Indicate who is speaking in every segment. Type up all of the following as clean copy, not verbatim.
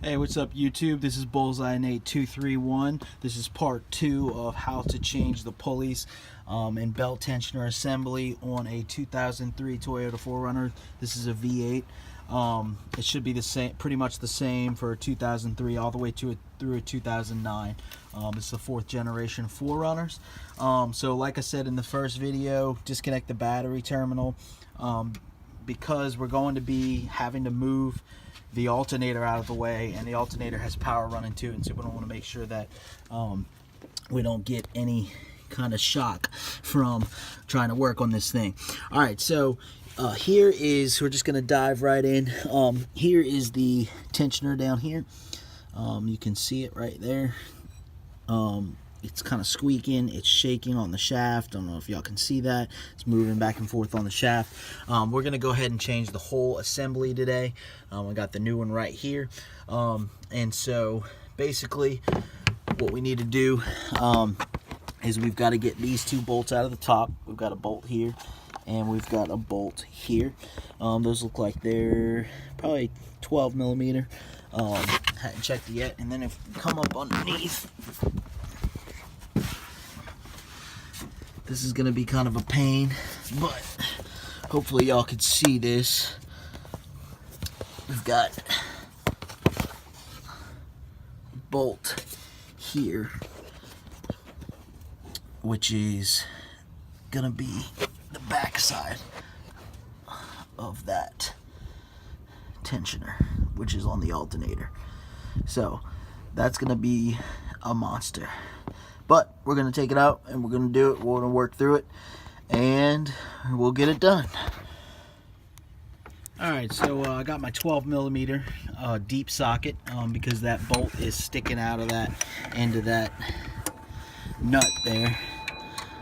Speaker 1: Hey, what's up YouTube? This is Bullseye Nate 231. This is part 2 of how to change the pulleys and belt tensioner assembly on a 2003 Toyota 4Runner. This is a V8. It should be the same, pretty much the same for a 2003 all the way through a 2009. It's the 4th generation 4Runners. So like I said in the first video, disconnect the battery terminal because we're going to be having to move the alternator out of the way, and the alternator has power running to it, and so we don't want to make sure that we don't get any kind of shock from trying to work on this thing. All right, so here is, we're just going to dive right in. Here is the tensioner down here. You can see it right there. It's kind of squeaking, it's shaking on the shaft. I don't know if y'all can see that. It's moving back and forth on the shaft. We're gonna go ahead and change the whole assembly today. I got the new one right here. And so basically what we need to do is we've got to get these two bolts out of the top. We've got a bolt here and we've got a bolt here. Those look like they're probably 12 millimeter. Hadn't checked it yet. And then if you come up underneath, this is going to be kind of a pain, but hopefully y'all can see this. We've got a bolt here, which is going to be the back side of that tensioner, which is on the alternator. So that's going to be a monster. But we're going to take it out and we're going to do it. We're going to work through it and we'll get it done. Alright, so I got my 12 millimeter deep socket because that bolt is sticking out of that end of that nut there.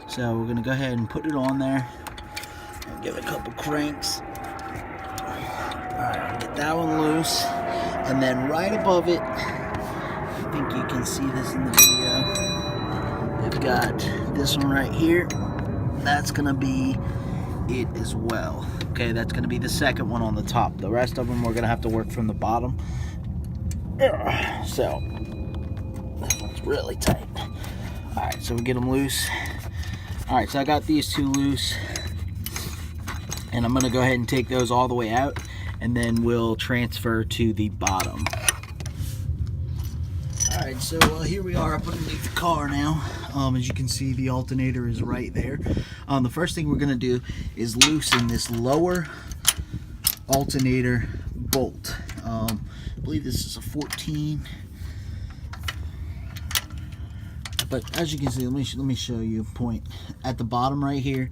Speaker 1: So we're going to go ahead and put it on there and give it a couple cranks. Alright, get that one loose. And then right above it, I think you can see this in the video, we've got this one right here. That's gonna be it as well. Okay, that's gonna be the second one on the top. The rest of them we're gonna have to work from the bottom. So this one's really tight. All right, so we get them loose. All right, so I got these two loose, and I'm gonna go ahead and take those all the way out, and then we'll transfer to the bottom. Alright, so here we are up underneath the car now. As you can see, the alternator is right there. The first thing we're going to do is loosen this lower alternator bolt. I believe this is a 14. But as you can see, let me show you a point. At the bottom right here,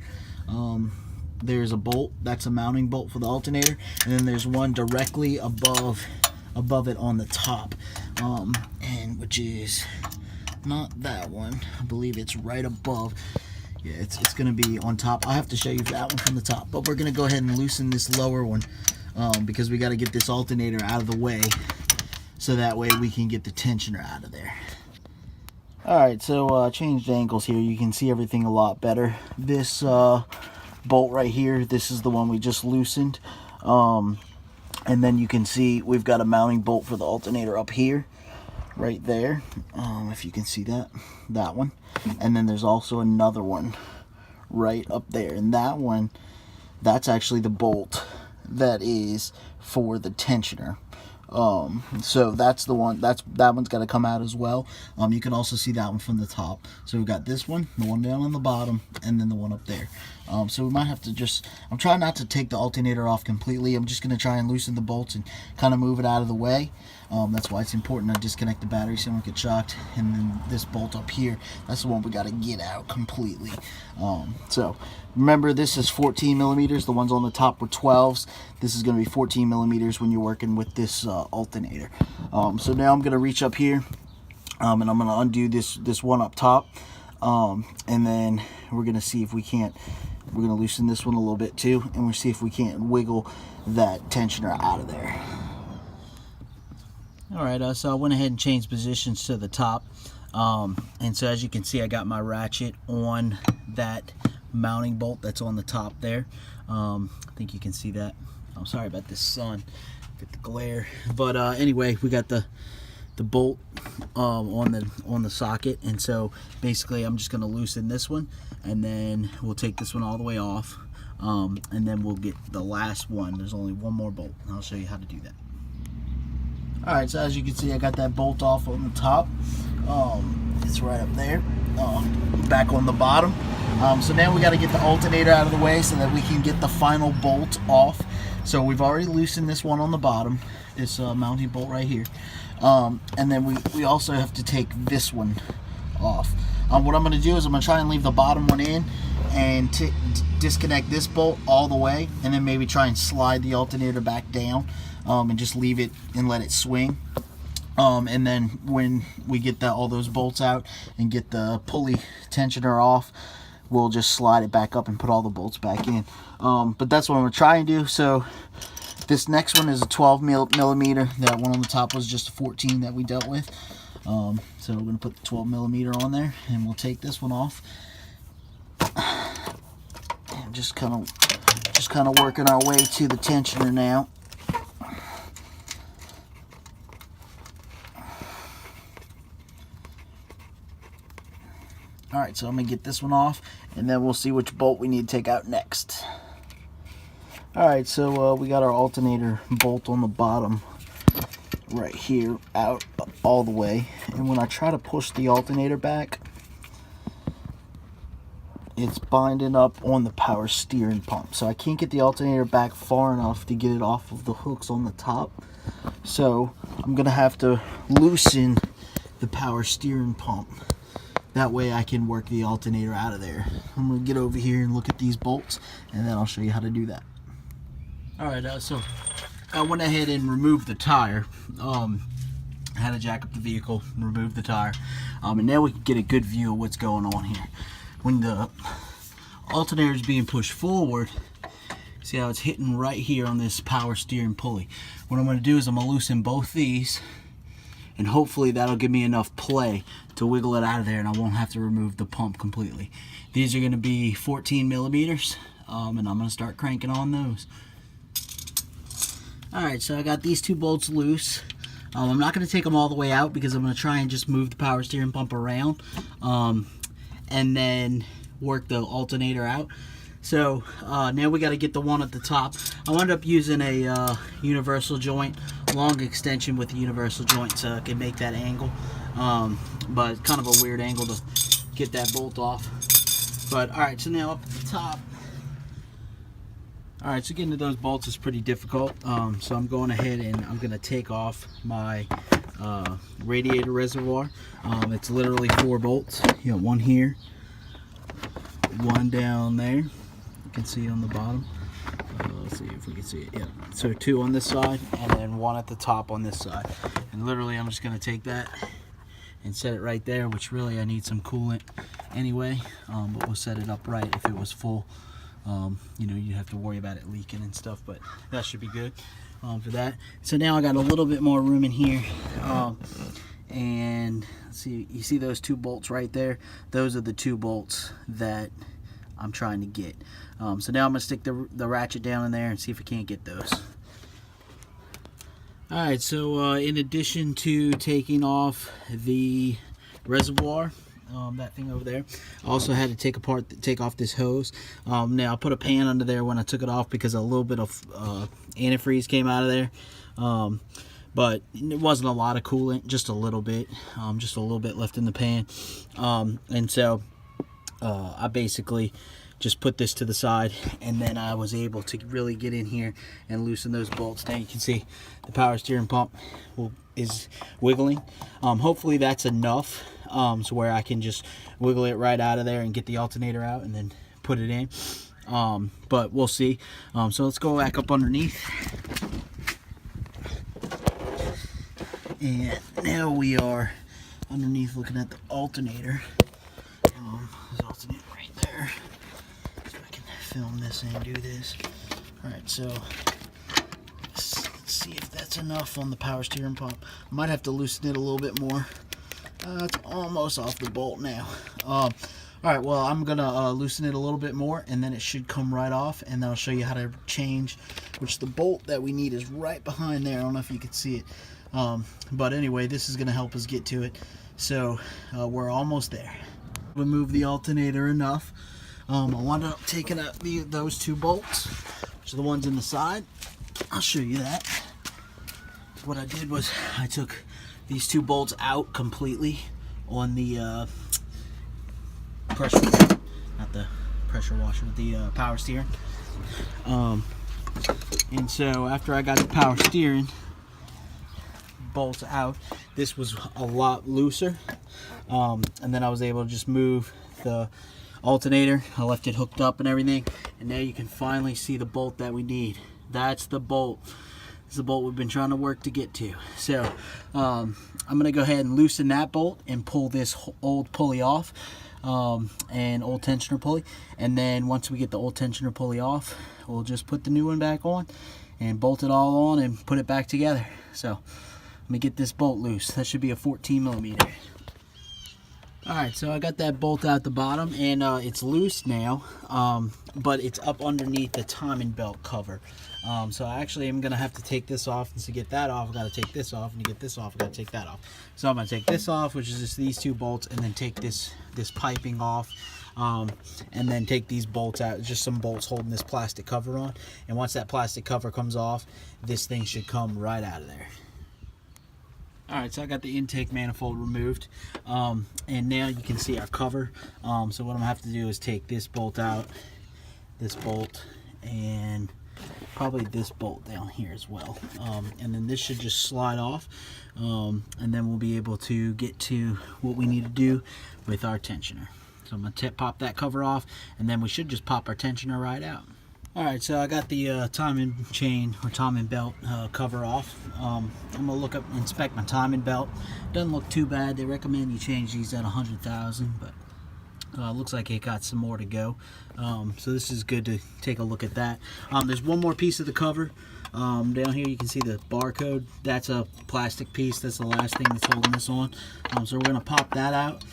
Speaker 1: there's a bolt. That's a mounting bolt for the alternator. And then there's one directly above it on the top, and which is not that one. I believe it's right above. Yeah, it's gonna be on top. I'll have to show you that one from the top, but we're gonna go ahead and loosen this lower one because we got to get this alternator out of the way so that way we can get the tensioner out of there. Alright, so changed angles here. You can see everything a lot better. This bolt right here, this is the one we just loosened. And then you can see we've got a mounting bolt for the alternator up here, right there. If you can see that one. And then there's also another one right up there. And that one, that's actually the bolt that is for the tensioner. So that's the one, that one's got to come out as well. You can also see that one from the top. So we've got this one, the one down on the bottom, and then the one up there. So we might have to just, I'm trying not to take the alternator off completely. I'm just going to try and loosen the bolts and kind of move it out of the way. That's why it's important to disconnect the battery so you don't get shocked. And then this bolt up here, that's the one we got to get out completely. So remember, this is 14 millimeters. The ones on the top were 12s. This is going to be 14 millimeters when you're working with this alternator. So now I'm going to reach up here and I'm going to undo this one up top. And then we're going to see if we can't, we're going to loosen this one a little bit too, and we'll see if we can't wiggle that tensioner out of there. Alright, so I went ahead and changed positions to the top. And so as you can see, I got my ratchet on that mounting bolt that's on the top there. I think you can see that. I'm sorry about this sun. get the glare. But anyway, we got the bolt on the socket, and so basically I'm just going to loosen this one, and then we'll take this one all the way off, and then we'll get the last one. There's only one more bolt, and I'll show you how to do that. Alright, so as you can see, I got that bolt off on the top. It's right up there, back on the bottom. So now we got to get the alternator out of the way so that we can get the final bolt off. So we've already loosened this one on the bottom, this mounting bolt right here. And then we also have to take this one off. What I'm going to do is I'm going to try and leave the bottom one in and disconnect this bolt all the way, and then maybe try and slide the alternator back down, and just leave it and let it swing. And then when we get all those bolts out and get the pulley tensioner off, we'll just slide it back up and put all the bolts back in. But that's what I'm going to try and do. So this next one is a 12 millimeter. That one on the top was just a 14 that we dealt with. So we're going to put the 12 millimeter on there, and we'll take this one off. And just kind of working our way to the tensioner now. Alright, so I'm going to get this one off, and then we'll see which bolt we need to take out next. Alright, so we got our alternator bolt on the bottom right here out all the way. And when I try to push the alternator back, it's binding up on the power steering pump. So I can't get the alternator back far enough to get it off of the hooks on the top. So I'm going to have to loosen the power steering pump. That way I can work the alternator out of there. I'm going to get over here and look at these bolts, and then I'll show you how to do that. Alright, so I went ahead and removed the tire. I had to jack up the vehicle, remove the tire. And now we can get a good view of what's going on here. When the alternator is being pushed forward, see how it's hitting right here on this power steering pulley. What I'm going to do is I'm going to loosen both these, and hopefully that'll give me enough play to wiggle it out of there, and I won't have to remove the pump completely. These are going to be 14 millimeters, and I'm going to start cranking on those. Alright, so I got these two bolts loose. I'm not going to take them all the way out because I'm going to try and just move the power steering pump around, and then work the alternator out. So now we got to get the one at the top. I wound up using a universal joint, long extension with a universal joint, so I can make that angle. But kind of a weird angle to get that bolt off. But alright, so now up at the top. Alright, so getting to those bolts is pretty difficult. So I'm going ahead and I'm going to take off my radiator reservoir. It's literally 4 bolts. You got one here, one down there. You can see on the bottom. Let's see if we can see it. Yeah. So 2 on this side, and then 1 at the top on this side. And literally, I'm just going to take that and set it right there. Which really, I need some coolant anyway. But we'll set it up right. If it was full, you know, you'd have to worry about it leaking and stuff. But that should be good for that. So now I got a little bit more room in here. And let's see, you see those 2 bolts right there? Those are the 2 bolts that I'm trying to get. So now I'm going to stick the ratchet down in there and see if I can't get those. Alright, so in addition to taking off the reservoir, that thing over there, I also had to take off this hose. Now I put a pan under there when I took it off because a little bit of antifreeze came out of there. But it wasn't a lot of coolant, just a little bit left in the pan. And so I basically just put this to the side, and then I was able to really get in here and loosen those bolts. Now you can see the power steering pump is wiggling. Hopefully that's enough so where I can just wiggle it right out of there and get the alternator out and then put it in. But we'll see. So let's go back up underneath. And now we are underneath looking at the alternator. There's alternator right there. So I can film this and do this. Alright, so let's see if that's enough on the power steering pump. I might have to loosen it a little bit more. It's almost off the bolt now. All right, well, I'm gonna loosen it a little bit more, and then it should come right off, and then I'll show you how to change, which the bolt that we need is right behind there. I don't know if you can see it, but anyway, this is gonna help us get to it. So we're almost there. Remove the alternator enough. I wound up taking out those two bolts, which are the ones in the side. I'll show you that. What I did was I took these two bolts out completely on the pressure, not the pressure washer, but the power steering. And so after I got the power steering bolts out, this was a lot looser, and then I was able to just move the alternator. I left it hooked up and everything, and now you can finally see the bolt that we need. That's the bolt. It's the bolt we've been trying to work to get to. So I'm gonna go ahead and loosen that bolt and pull this old pulley off, and old tensioner pulley, and then once we get the old tensioner pulley off, we'll just put the new one back on and bolt it all on and put it back together. So let me get this bolt loose. That should be a 14mm. Alright, so I got that bolt out the bottom, and it's loose now, but it's up underneath the timing belt cover. So I actually am going to have to take this off, and to get that off, I've got to take this off, and to get this off, I've got to take that off. So I'm going to take this off, which is just these two bolts, and then take this piping off, and then take these bolts out. It's just some bolts holding this plastic cover on, and once that plastic cover comes off, this thing should come right out of there. Alright, so I got the intake manifold removed, and now you can see our cover. So what I'm going to have to do is take this bolt out, this bolt, and probably this bolt down here as well. And then this should just slide off, and then we'll be able to get to what we need to do with our tensioner. So I'm going to pop that cover off, and then we should just pop our tensioner right out. Alright, so I got the timing chain or timing belt cover off. I'm going to inspect my timing belt. Doesn't look too bad. They recommend you change these at 100,000, but looks like it got some more to go. So this is good to take a look at that. There's one more piece of the cover. Down here you can see the barcode. That's a plastic piece. That's the last thing that's holding this on. So we're going to pop that out,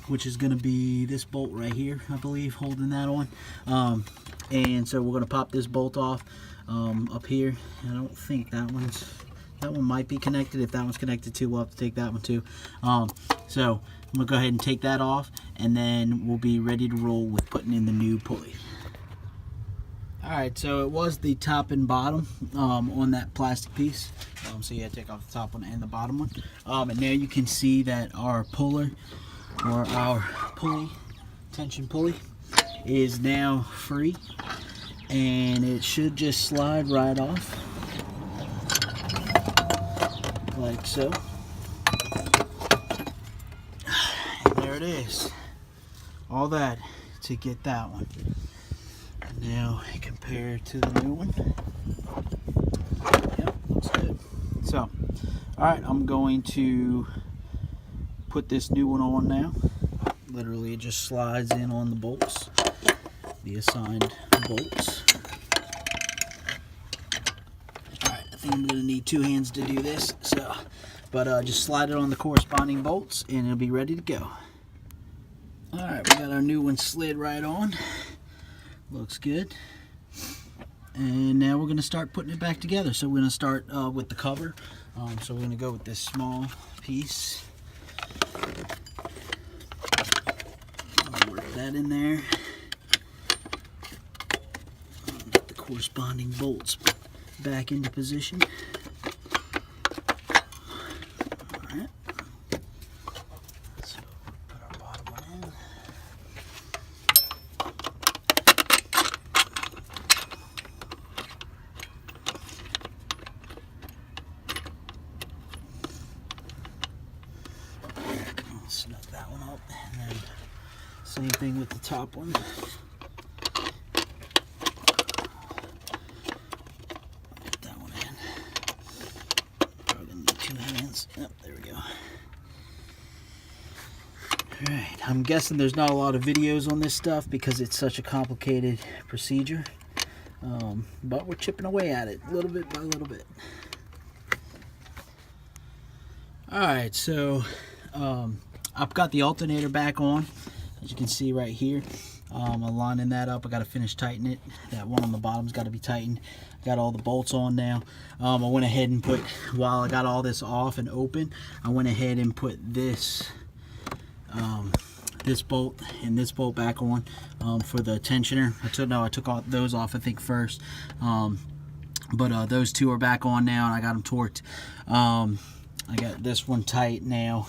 Speaker 1: which is going to be this bolt right here, I believe, holding that on. And so we're going to pop this bolt off up here. I don't think that one might be connected. If that one's connected too, we'll have to take that one too. So I'm going to go ahead and take that off, and then we'll be ready to roll with putting in the new pulley. Alright, so it was the top and bottom on that plastic piece. So you had to take off the top one and the bottom one. And now you can see that our puller, or our pulley, tension pulley, is now free, and it should just slide right off like so. And there it is. All that to get that one. And now compare to the new one. Yep, looks good. So, alright, I'm going to put this new one on now. Literally, it just slides in on the bolts, the assigned bolts. Alright, I think I'm going to need two hands to do this, so, but just slide it on the corresponding bolts, and it'll be ready to go. Alright, we got our new one slid right on. Looks good. And now we're going to start putting it back together. So we're going to start with the cover. So we're going to go with this small piece. Work that in there. Get the corresponding bolts back into position. Alright. So put our bottom one in. Snug that one up, and then same thing with the top one. Get that one in. Probably gonna need two hands. Yep, there we go. Alright, I'm guessing there's not a lot of videos on this stuff because it's such a complicated procedure. But we're chipping away at it, little bit by little bit. Alright, so I've got the alternator back on. as you can see right here. I'm lining that up. I got to finish tightening it. That one on the bottom's got to be tightened. Got all the bolts on now. I went ahead and put, while I got all this off and open, I went ahead and put this this bolt and this bolt back on for the tensioner. I took all those off, I think, first. But those two are back on now, and I got them torqued. I got this one tight now.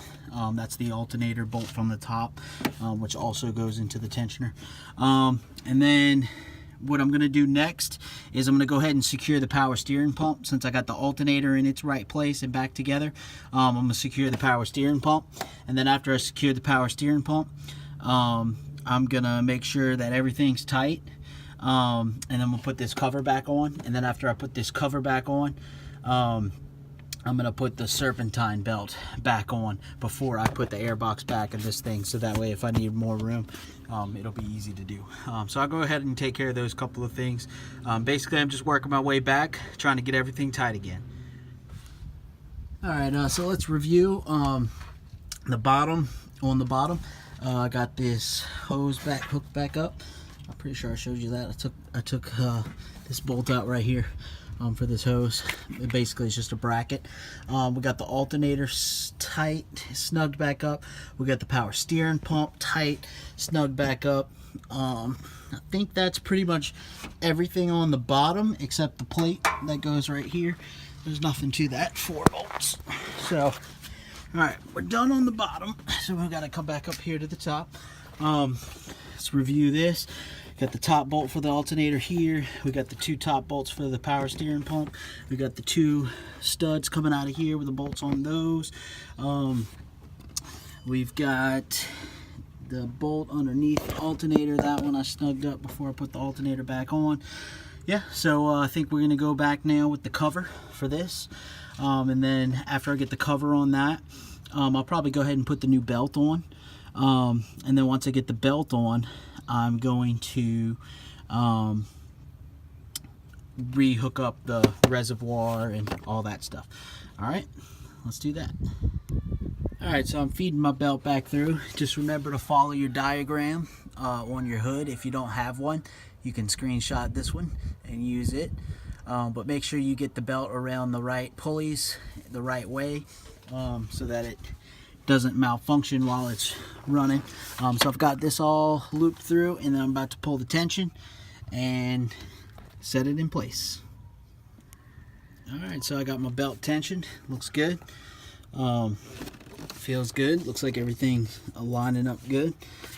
Speaker 1: That's the alternator bolt from the top, which also goes into the tensioner. And then what I'm going to do next is I'm going to go ahead and secure the power steering pump. Since I got the alternator in its right place and back together, I'm going to secure the power steering pump. And then after I secure the power steering pump, I'm going to make sure that everything's tight. And then we'll put this cover back on. And then after I put this cover back on, I'm going to put the Serpentine belt back on before I put the airbox back in this thing, so that way if I need more room, it'll be easy to do. So I'll go ahead and take care of those couple of things. Basically, I'm just working my way back, trying to get everything tight again. Alright, so let's review the bottom. On the bottom, I got this hose hooked back up. I'm pretty sure I showed you that. I took this bolt out right here for this hose. It basically is just a bracket. We got the alternator tight, snugged back up. We got the power steering pump tight, snugged back up. I think that's pretty much everything on the bottom except the plate that goes right here. There's nothing to that. 4 bolts. So, alright, we're done on the bottom. So we've got to come back up here to the top. Let's review this. Got the top bolt for the alternator here. We got the 2 top bolts for the power steering pump. We got the 2 studs coming out of here with the bolts on those. We've got the bolt underneath the alternator. That one I snugged up before I put the alternator back on. Yeah, so I think we're gonna go back now with the cover for this. And then after I get the cover on that, I'll probably go ahead and put the new belt on. And then once I get the belt on, I'm going to re-hook up the reservoir and all that stuff. Alright, let's do that. Alright, so I'm feeding my belt back through. Just remember to follow your diagram on your hood. If you don't have one, you can screenshot this one and use it. But make sure you get the belt around the right pulleys the right way, so that it doesn't malfunction while it's running. So I've got this all looped through, and then I'm about to pull the tension and set it in place. Alright, so I got my belt tensioned. Looks good. Feels good. Looks like everything's lining up good.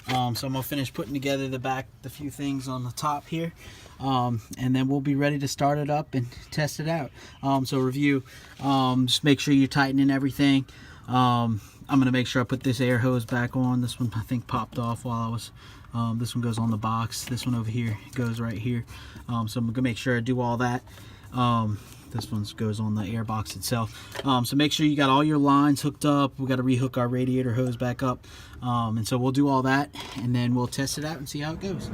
Speaker 1: So I'm gonna finish putting together the few things on the top here, and then we'll be ready to start it up and test it out. So review. Just make sure you're tightening everything. I'm gonna make sure I put this air hose back on. This one I think popped off while I was. This one goes on the box. This one over here goes right here. So I'm gonna make sure I do all that. This one goes on the air box itself. So make sure you got all your lines hooked up. We got to rehook our radiator hose back up. And so we'll do all that, and then we'll test it out and see how it goes.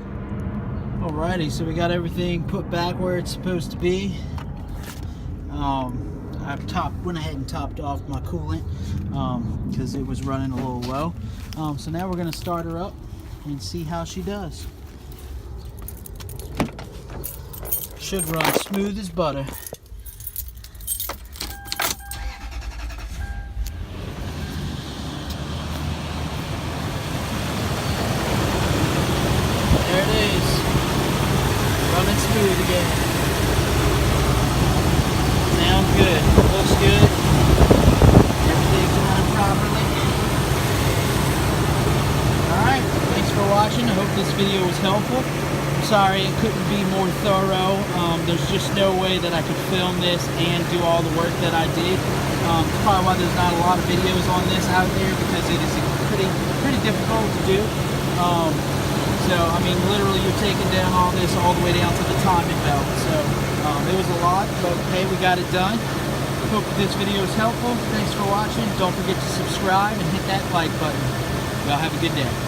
Speaker 1: Alrighty, so we got everything put back where it's supposed to be. I went ahead and topped off my coolant because it was running a little low. So now we're going to start her up and see how she does. Should run smooth as butter. There it is. Running smooth again. Sounds good. Looks good. Everything's running properly. Alright, thanks for watching. I hope this video was helpful. I'm sorry it couldn't be more thorough. There's just no way that I could film this and do all the work that I did. That's probably why there's not a lot of videos on this out there, because it is pretty difficult to do. So, I mean, literally you're taking down all this all the way down to the timing belt. So, it was a lot, but hey, we got it done. Hope this video was helpful. Thanks for watching. Don't forget to subscribe and hit that like button. Y'all have a good day.